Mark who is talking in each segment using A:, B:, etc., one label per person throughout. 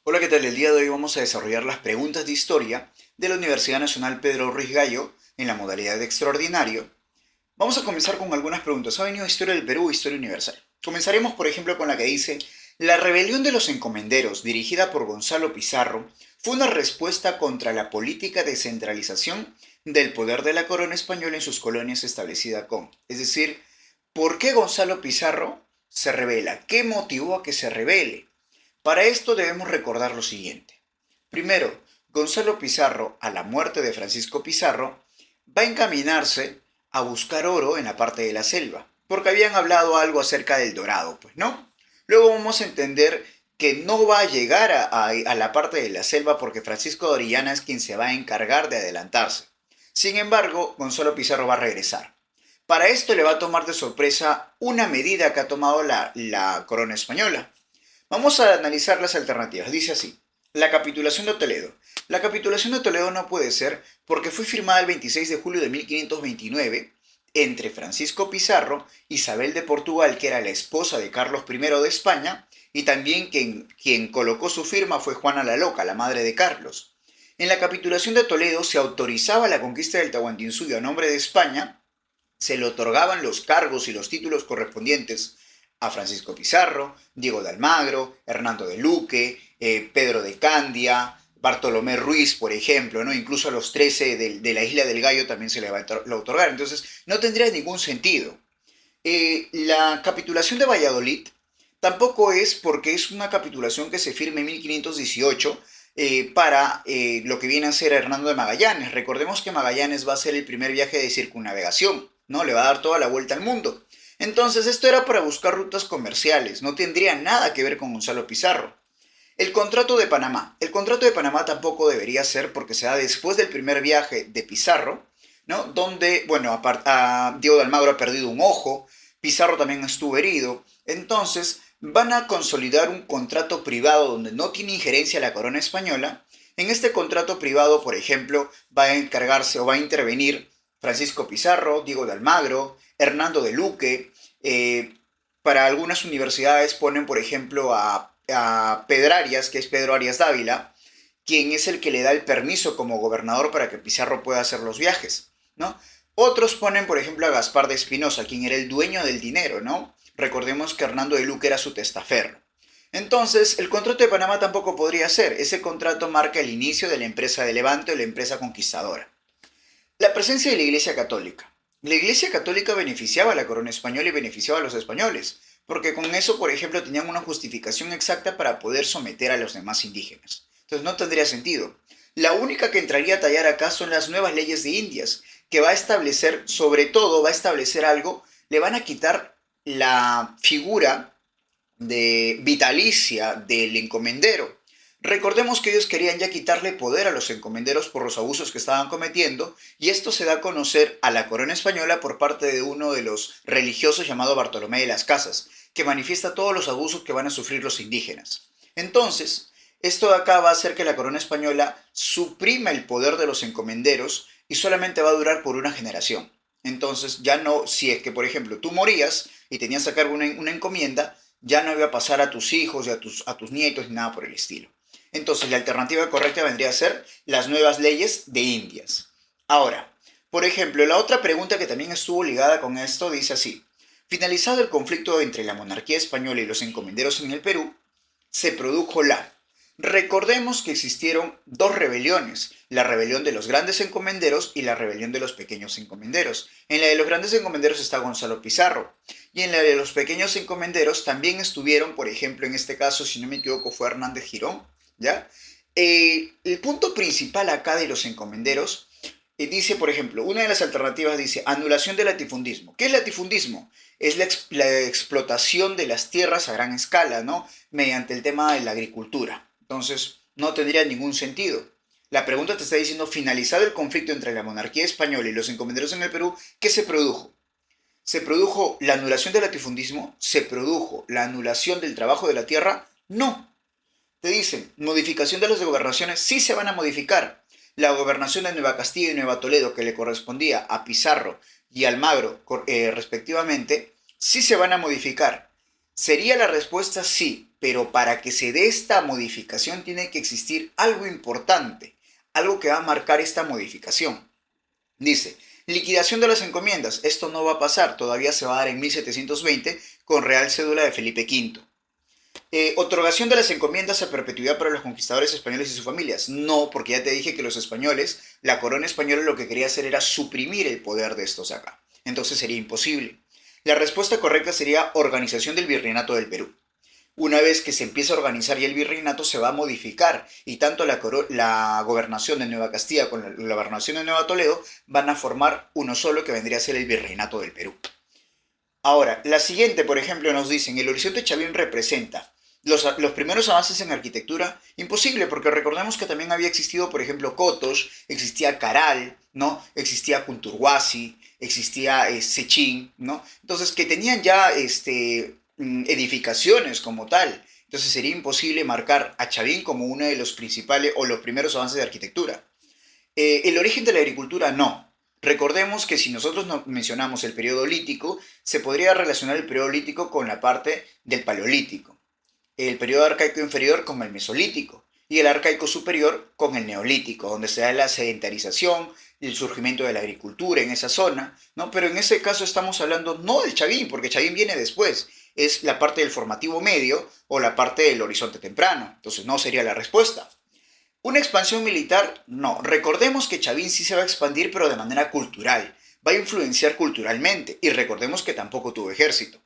A: Hola, ¿qué tal? El día de hoy vamos a desarrollar las preguntas de historia de la Universidad Nacional Pedro Ruiz Gallo en la modalidad de extraordinario. Vamos a comenzar con algunas preguntas. ¿Ha venido Historia del Perú o Historia Universal? Comenzaremos, por ejemplo, con la que dice: la rebelión de los encomenderos, dirigida por Gonzalo Pizarro, fue una respuesta contra la política de centralización del poder de la corona española en sus colonias establecida con. Es decir, ¿por qué Gonzalo Pizarro se rebela? ¿Qué motivó a que se rebele? Para esto debemos recordar lo siguiente. Primero, Gonzalo Pizarro, a la muerte de Francisco Pizarro, va a encaminarse a buscar oro en la parte de la selva, porque habían hablado algo acerca del dorado, pues no. Luego vamos a entender que no va a llegar a la parte de la selva porque Francisco de Orellana es quien se va a encargar de adelantarse. Sin embargo, Gonzalo Pizarro va a regresar. Para esto le va a tomar de sorpresa una medida que ha tomado la corona española. Vamos a analizar las alternativas. Dice así: la capitulación de Toledo. La capitulación de Toledo no puede ser porque fue firmada el 26 de julio de 1529 entre Francisco Pizarro, Isabel de Portugal, que era la esposa de Carlos I de España, y también quien colocó su firma fue Juana la Loca, la madre de Carlos. En la capitulación de Toledo se autorizaba la conquista del Tahuantinsuyo a nombre de España, se le otorgaban los cargos y los títulos correspondientes a Francisco Pizarro, Diego de Almagro, Hernando de Luque, Pedro de Candia, Bartolomé Ruiz, por ejemplo, ¿no? Incluso a los 13 de la Isla del Gallo también se le va a otorgar. Entonces, no tendría ningún sentido. La capitulación de Valladolid tampoco es porque es una capitulación que se firma en 1518 para lo que viene a ser Hernando de Magallanes. Recordemos que Magallanes va a ser el primer viaje de circunnavegación, ¿no? Le va a dar toda la vuelta al mundo. Entonces, esto era para buscar rutas comerciales, no tendría nada que ver con Gonzalo Pizarro. El contrato de Panamá. El contrato de Panamá tampoco debería ser porque se da después del primer viaje de Pizarro, ¿no? Donde, bueno, Diego de Almagro ha perdido un ojo, Pizarro también estuvo herido. Entonces, van a consolidar un contrato privado donde no tiene injerencia la corona española. En este contrato privado, por ejemplo, va a encargarse o va a intervenir Francisco Pizarro, Diego de Almagro, Hernando de Luque. Para algunas universidades ponen, por ejemplo, a Pedro Arias, que es Pedro Arias Dávila, quien es el que le da el permiso como gobernador para que Pizarro pueda hacer los viajes, ¿no? Otros ponen, por ejemplo, a Gaspar de Espinosa, quien era el dueño del dinero, ¿no? Recordemos que Hernando de Luque era su testaferro. Entonces, el contrato de Panamá tampoco podría ser. Ese contrato marca el inicio de la empresa de Levante o la empresa conquistadora. La presencia de la Iglesia Católica. La Iglesia Católica beneficiaba a la corona española y beneficiaba a los españoles, porque con eso, por ejemplo, tenían una justificación exacta para poder someter a los demás indígenas. Entonces no tendría sentido. La única que entraría a tallar acá son las nuevas leyes de Indias, que va a establecer, sobre todo, va a establecer algo, le van a quitar la figura de vitalicia del encomendero. Recordemos que ellos querían ya quitarle poder a los encomenderos por los abusos que estaban cometiendo, y esto se da a conocer a la corona española por parte de uno de los religiosos llamado Bartolomé de las Casas, que manifiesta todos los abusos que van a sufrir los indígenas. Entonces, esto de acá va a hacer que la corona española suprima el poder de los encomenderos y solamente va a durar por una generación. Entonces, ya no, si es que, por ejemplo, tú morías y tenías a cargo una encomienda, ya no iba a pasar a tus hijos y a tus nietos ni nada por el estilo. Entonces, la alternativa correcta vendría a ser las nuevas leyes de Indias. Ahora, por ejemplo, la otra pregunta que también estuvo ligada con esto dice así: finalizado el conflicto entre la monarquía española y los encomenderos en el Perú, se produjo la... Recordemos que existieron dos rebeliones, la rebelión de los grandes encomenderos y la rebelión de los pequeños encomenderos. En la de los grandes encomenderos está Gonzalo Pizarro, y en la de los pequeños encomenderos también estuvieron, por ejemplo, en este caso, si no me equivoco, fue Hernández Girón, ¿ya? El punto principal acá de los encomenderos dice, por ejemplo, una de las alternativas dice anulación del latifundismo. ¿Qué es latifundismo? Es la explotación de las tierras a gran escala, ¿no? Mediante el tema de la agricultura. Entonces, no tendría ningún sentido. La pregunta te está diciendo, finalizado el conflicto entre la monarquía española y los encomenderos en el Perú, ¿qué se produjo? ¿Se produjo la anulación del latifundismo? ¿Se produjo la anulación del trabajo de la tierra? No. Te dicen, modificación de las gobernaciones, sí se van a modificar. La gobernación de Nueva Castilla y Nueva Toledo, que le correspondía a Pizarro y Almagro respectivamente, sí se van a modificar. ¿Sería la respuesta? Sí, pero para que se dé esta modificación tiene que existir algo importante, algo que va a marcar esta modificación. Dice, liquidación de las encomiendas. Esto no va a pasar, todavía se va a dar en 1720 con Real Cédula de Felipe V. Otorgación de las encomiendas a perpetuidad para los conquistadores españoles y sus familias. No, porque ya te dije que los españoles, la corona española lo que quería hacer era suprimir el poder de estos acá. Entonces sería imposible. La respuesta correcta sería organización del Virreinato del Perú. Una vez que se empieza a organizar ya el virreinato, se va a modificar y tanto la gobernación de Nueva Castilla como la gobernación de Nueva Toledo van a formar uno solo que vendría a ser el Virreinato del Perú. Ahora, la siguiente, por ejemplo, nos dicen, el horizonte Chavín representa los primeros avances en arquitectura. Imposible, porque recordemos que también había existido, por ejemplo, Cotos, existía Caral, ¿no? Existía Cunturhuasi, existía Sechín, ¿no? Entonces, que tenían ya edificaciones como tal. Entonces sería imposible marcar a Chavín como uno de los principales o los primeros avances de arquitectura. El origen de la agricultura no. Recordemos que si nosotros no mencionamos el periodo lítico, se podría relacionar el periodo lítico con la parte del paleolítico, el periodo arcaico inferior con el mesolítico y el arcaico superior con el neolítico, donde se da la sedentarización, el surgimiento de la agricultura en esa zona, ¿no? Pero en ese caso estamos hablando no del Chavín, porque Chavín viene después, es la parte del formativo medio o la parte del horizonte temprano, entonces no sería la respuesta. ¿Una expansión militar? No. Recordemos que Chavín sí se va a expandir, pero de manera cultural. Va a influenciar culturalmente. Y recordemos que tampoco tuvo ejército.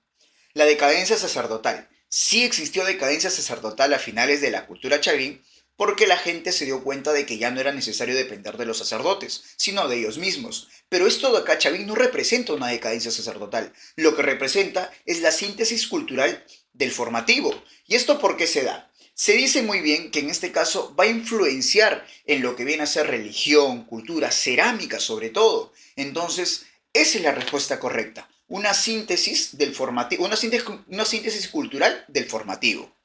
A: La decadencia sacerdotal. Sí existió decadencia sacerdotal a finales de la cultura Chavín, porque la gente se dio cuenta de que ya no era necesario depender de los sacerdotes, sino de ellos mismos. Pero esto de acá, Chavín no representa una decadencia sacerdotal. Lo que representa es la síntesis cultural del formativo. ¿Y esto por qué se da? Se dice muy bien que en este caso va a influenciar en lo que viene a ser religión, cultura, cerámica sobre todo. Entonces, esa es la respuesta correcta. Una síntesis del formativo, una síntesis cultural del formativo.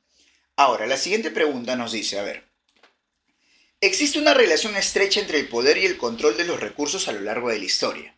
A: Ahora, la siguiente pregunta nos dice, a ver, existe una relación estrecha entre el poder y el control de los recursos a lo largo de la historia.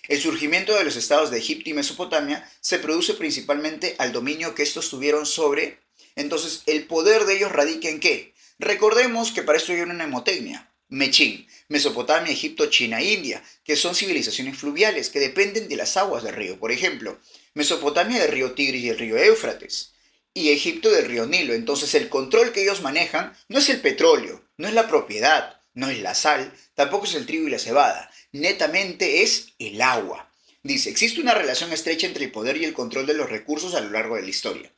A: El surgimiento de los estados de Egipto y Mesopotamia se produce principalmente al dominio que estos tuvieron sobre. Entonces, ¿el poder de ellos radica en qué? Recordemos que para esto hay una mnemotecnia. Mechín, Mesopotamia, Egipto, China, India, que son civilizaciones fluviales que dependen de las aguas del río. Por ejemplo, Mesopotamia del río Tigris y el río Éufrates, y Egipto del río Nilo. Entonces, el control que ellos manejan no es el petróleo, no es la propiedad, no es la sal, tampoco es el trigo y la cebada. Netamente es el agua. Dice, existe una relación estrecha entre el poder y el control de los recursos a lo largo de la historia.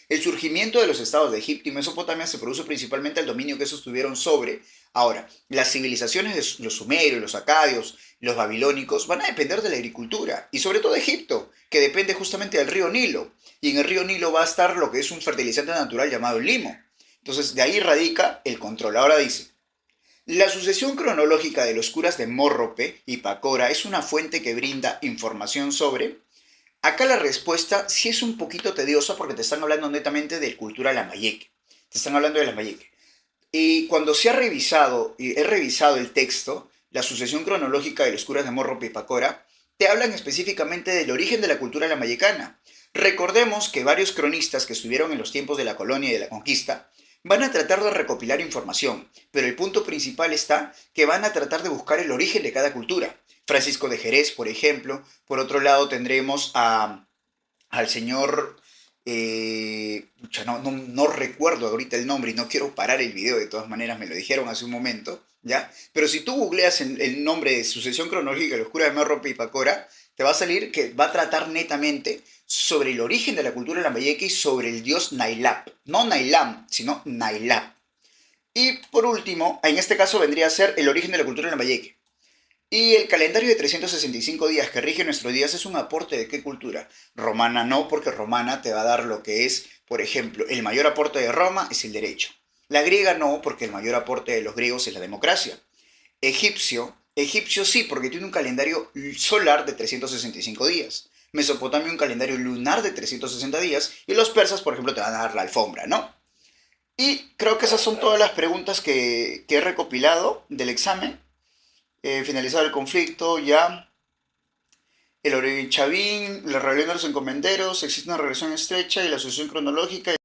A: El surgimiento de los estados de Egipto y Mesopotamia se produce principalmente al dominio que estos tuvieron sobre. Ahora, las civilizaciones de los sumerios, los acadios, los babilónicos van a depender de la agricultura y sobre todo Egipto, que depende justamente del río Nilo. Y en el río Nilo va a estar lo que es un fertilizante natural llamado el limo. Entonces, de ahí radica el control. Ahora dice, la sucesión cronológica de los curas de Mórrope y Pacora es una fuente que brinda información sobre. Acá la respuesta sí es un poquito tediosa porque te están hablando netamente de cultura lamayeque. Te están hablando de lamayeque. Y cuando se ha revisado, y he revisado el texto, la sucesión cronológica de los curas de Mórrope y Pacora, te hablan específicamente del origen de la cultura lamayecana. Recordemos que varios cronistas que estuvieron en los tiempos de la colonia y de la conquista van a tratar de recopilar información, pero el punto principal está que van a tratar de buscar el origen de cada cultura. Francisco de Jerez, por ejemplo. Por otro lado tendremos al señor, no recuerdo ahorita el nombre y no quiero parar el video, de todas maneras me lo dijeron hace un momento, ¿ya? Pero si tú googleas el nombre de sucesión cronológica de los curas de Mórrope y Pacora, te va a salir que va a tratar netamente sobre el origen de la cultura lambayeque y sobre el dios Nailap. No Nailam, sino Nailap. Y por último, en este caso vendría a ser el origen de la cultura lambayeque. Y el calendario de 365 días que rige nuestros días es un aporte de qué cultura. Romana no, porque romana te va a dar lo que es, por ejemplo, el mayor aporte de Roma es el derecho. La griega no, porque el mayor aporte de los griegos es la democracia. Egipcio sí, porque tiene un calendario solar de 365 días. Mesopotamia un calendario lunar de 360 días. Y los persas, por ejemplo, te van a dar la alfombra, ¿no? Y creo que esas son todas las preguntas que he recopilado del examen. Finalizado el conflicto, ya. El Chavín, la rebelión de los encomenderos, existe una relación estrecha y la sucesión cronológica.